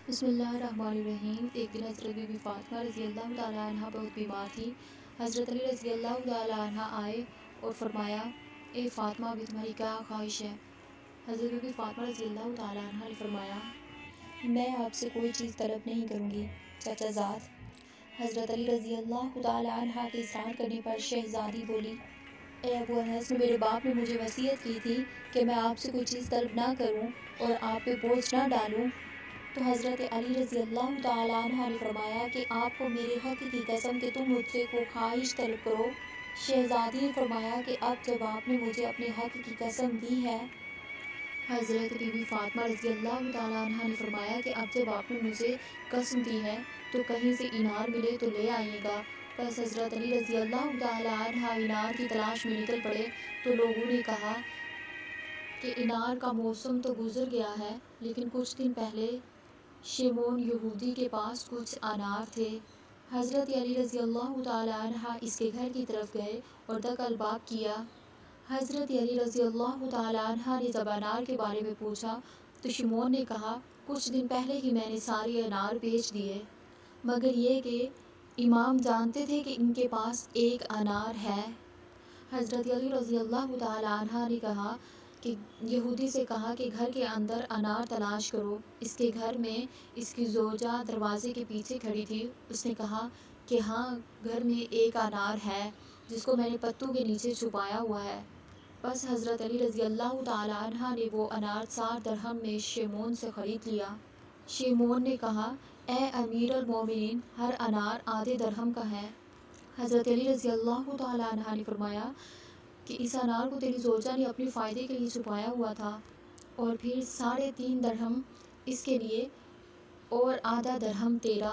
بسم اللہ الرحمن الرحیم۔ ایک دن حضرت بی بی فاطمہ رضی اللہ تعالیٰ عنہ بہت بیمار تھی۔ حضرت علی رضی اللہ تعالیٰ عنہ آئے اور فرمایا، اے فاطمہ ابھی تمہاری کیا خواہش ہے؟ حضرت بی بی فاطمہ رضی اللہ تعالیٰ عنہ نے فرمایا، میں آپ سے کوئی چیز طلب نہیں کروں گی چچا زاد۔ حضرت علی رضی اللہ تعالیٰ عنہ کے اصرار کرنے پر شہزادی بولی، اے ابو انس، میرے باپ نے مجھے وصیت کی تھی کہ میں آپ سے کوئی چیز طلب نہ کروں اور آپ پہ بوجھ نہ ڈالوں۔ تو حضرت علی رضی اللہ تعالیٰ عنہ نے فرمایا کہ آپ کو میرے حق کی قسم کہ تم مجھ سے کوئی خواہش طلب کرو۔ شہزادی نے فرمایا کہ اب جب آپ نے مجھے اپنے حق کی قسم دی ہے۔ حضرت بی بی فاطمہ رضی اللہ تعالیٰ عنہ نے فرمایا کہ اب جب آپ نے مجھے قسم دی ہے تو کہیں سے انار ملے تو لے آئیے گا۔ بس حضرت علی رضی اللہ تعالیٰ عنہ انار کی تلاش میں نکل پڑے تو لوگوں نے کہا کہ انار کا موسم تو گزر گیا ہے، لیکن کچھ دن پہلے شیمون یہودی کے پاس کچھ انار تھے۔ حضرت علی رضی اللہ تعالیٰ عنہ اس کے گھر کی طرف گئے اور دق الباب کیا۔ حضرت علی رضی اللہ تعالیٰ عنہ نے جب انار کے بارے میں پوچھا تو شیمون نے کہا، کچھ دن پہلے ہی میں نے سارے انار بیچ دیے، مگر یہ کہ امام جانتے تھے کہ ان کے پاس ایک انار ہے۔ حضرت علی رضی اللہ تعالیٰ عنہ نے کہا کہ یہودی سے کہا کہ گھر کے اندر انار تلاش کرو۔ اس کے گھر میں اس کی زوجہ دروازے کے پیچھے کھڑی تھی۔ اس نے کہا کہ ہاں، گھر میں ایک انار ہے جس کو میں نے پتوں کے نیچے چھپایا ہوا ہے۔ بس حضرت علی رضی اللہ تعالیٰ عنہ نے وہ انار 4 درہم میں شیمون سے خرید لیا۔ شیمون نے کہا، اے امیر المومنین، ہر انار آدھے درہم کا ہے۔ حضرت علی رضی اللہ تعالیٰ عنہ نے فرمایا کہ اس انار کو تیری زوجہ نے اپنے فائدے کے لیے چھپایا ہوا تھا، اور پھر 3.5 درہم اس کے لیے اور آدھا درہم تیرا۔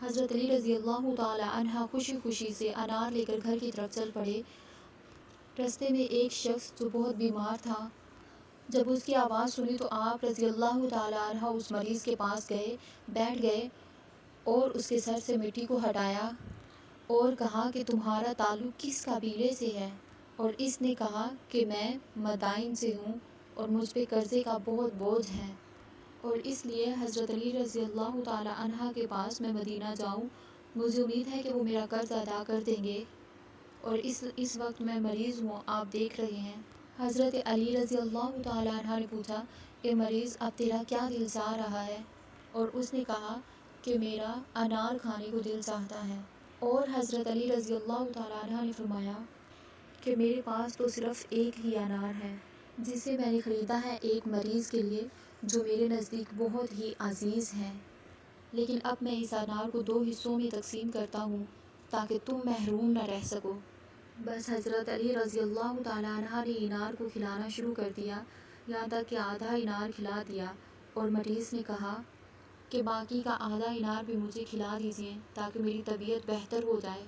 حضرت علی رضی اللہ تعالیٰ عنہ خوشی خوشی سے انار لے کر گھر کی طرف چل پڑے۔ رستے میں ایک شخص جو بہت بیمار تھا، جب اس کی آواز سنی تو آپ رضی اللہ تعالیٰ عنہ اس مریض کے پاس گئے، بیٹھ گئے اور اس کے سر سے مٹی کو ہٹایا اور کہا کہ تمہارا تعلق کس قبیلے سے ہے؟ اور اس نے کہا کہ میں مدائن سے ہوں اور مجھ پہ قرضے کا بہت بوجھ ہے، اور اس لیے حضرت علی رضی اللہ تعالیٰ عنہ کے پاس میں مدینہ جاؤں، مجھے امید ہے کہ وہ میرا قرض ادا کر دیں گے، اور اس وقت میں مریض ہوں، آپ دیکھ رہے ہیں۔ حضرت علی رضی اللہ تعالیٰ عنہ نے پوچھا، اے مریض، اب تیرا کیا دل چاہ رہا ہے؟ اور اس نے کہا کہ میرا انار کھانے کو دل چاہتا ہے۔ اور حضرت علی رضی اللہ تعالیٰ عنہ نے فرمایا کہ میرے پاس تو صرف ایک ہی انار ہے جسے میں نے خریدا ہے ایک مریض کے لیے جو میرے نزدیک بہت ہی عزیز ہے، لیکن اب میں اس انار کو 2 حصوں میں تقسیم کرتا ہوں تاکہ تم محروم نہ رہ سکو۔ بس حضرت علی رضی اللہ تعالیٰ عنہ نے انار کو کھلانا شروع کر دیا، یہاں تک کہ آدھا انار کھلا دیا، اور مریض نے کہا کہ باقی کا آدھا انار بھی مجھے کھلا دیجیے تاکہ میری طبیعت بہتر ہو جائے۔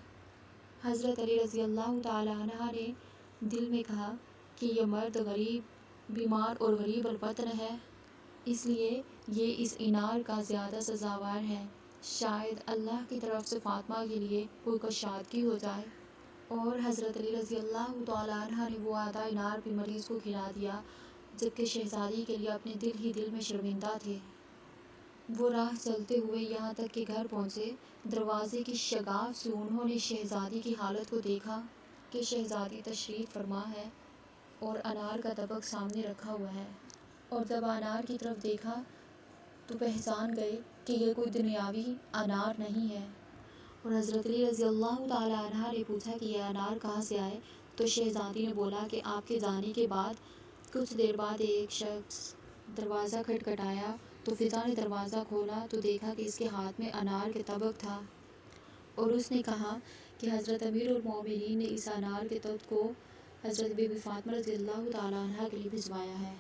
حضرت علی رضی اللہ تعالیٰ عنہ نے دل میں کہا کہ یہ مرد غریب، بیمار اور غریب الوطن ہے، اس لیے یہ اس انار کا زیادہ سزاوار ہے، شاید اللہ کی طرف سے فاطمہ کے لیے کوئی کشادگی ہو جائے۔ اور حضرت علی رضی اللہ تعالیٰ عنہ نے وہ آدھا انار بھی مریض کو کھلا دیا، جبکہ شہزادی کے لیے اپنے دل میں شرمندہ تھے۔ وہ راہ چلتے ہوئے یہاں تک کہ گھر پہنچے، دروازے کی شگاف سے انہوں نے شہزادی کی حالت کو دیکھا کہ شہزادی تشریف فرما ہے اور انار کا طبق سامنے رکھا ہوا ہے، اور جب انار کی طرف دیکھا تو پہچان گئے کہ یہ کوئی دنیاوی انار نہیں ہے۔ اور حضرت علی رضی اللہ تعالیٰ عنہ نے پوچھا کہ یہ انار کہاں سے آئے؟ تو شہزادی نے بولا کہ آپ کے جانے کے بعد کچھ دیر بعد ایک شخص دروازہ کھٹکھٹایا تو فضا نے دروازہ کھولا تو دیکھا کہ اس کے ہاتھ میں انار کے طبق تھا، اور اس نے کہا کہ حضرت امیر المومنین نے اس انار کے طبق کو حضرت بی بی فاطمہ رضی اللہ تعالیٰ عنہ کے لیے بھجوایا ہے۔